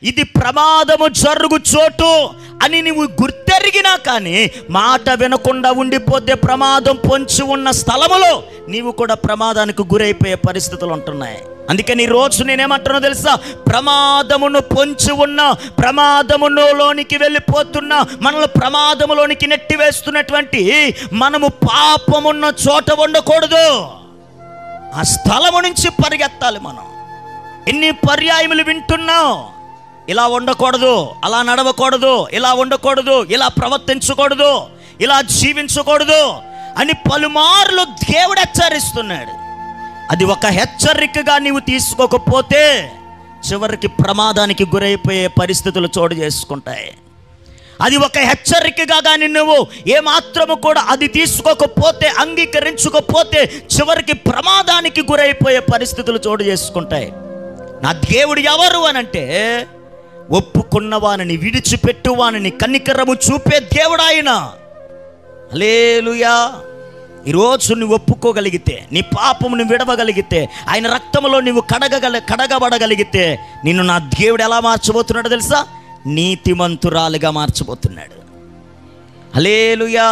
ఇది ప్రమాదము జరుగు చోటు అని నువ్వు గుర్తెరిగినా కానీ మాట వినకుండా ఉండిపోతే ప్రమాదం పొంచి ఉన్న స్థలములో నీవు కూడా ప్రమాదానికి గురైపోయే పరిస్థితులు ఉంటున్నాయి. అందుకని ఈరోజు నేనేమంటున్నా తెలుసా, ప్రమాదమును పొంచి ఉన్న, ప్రమాదములోనికి వెళ్ళిపోతున్నా, మనల్ని ప్రమాదములోనికి నెట్టివేస్తున్నటువంటి మనము పాపమున్న చోట ఉండకూడదు. ఆ స్థలము నుంచి పరిగెత్తాలి. మనం ఎన్ని పర్యాయములు వింటున్నాం, ఇలా ఉండకూడదు, అలా నడవకూడదు, ఇలా ఉండకూడదు, ఇలా ప్రవర్తించకూడదు, ఇలా జీవించకూడదు అని పలుమార్లు దేవుడు హెచ్చరిస్తున్నాడు. అది ఒక హెచ్చరికగా నీవు తీసుకోకపోతే చివరికి ప్రమాదానికి గురైపోయే పరిస్థితులు చోటు చేసుకుంటాయి. అది ఒక హెచ్చరికగా కానీ నువ్వు ఏమాత్రము కూడా అది తీసుకోకపోతే, అంగీకరించకపోతే చివరికి ప్రమాదానికి గురైపోయే పరిస్థితులు చోటు చేసుకుంటాయి. నా దేవుడు ఎవరు అనంటే, ఒప్పుకున్నవానిని విడిచిపెట్టువానిని కనికరము చూపే దేవుడు ఆయన. హల్లెలూయా. ఈరోజు నువ్వు ఒప్పుకోగలిగితే, నీ పాపమును విడవగలిగితే, ఆయన రక్తములో నువ్వు కడగబడగలిగితే నిన్ను నా దేవుడు ఎలా మార్చబోతున్నాడో తెలుసా? నీతిమంతురాలిగా మార్చబోతున్నాడు. హల్లెలూయా.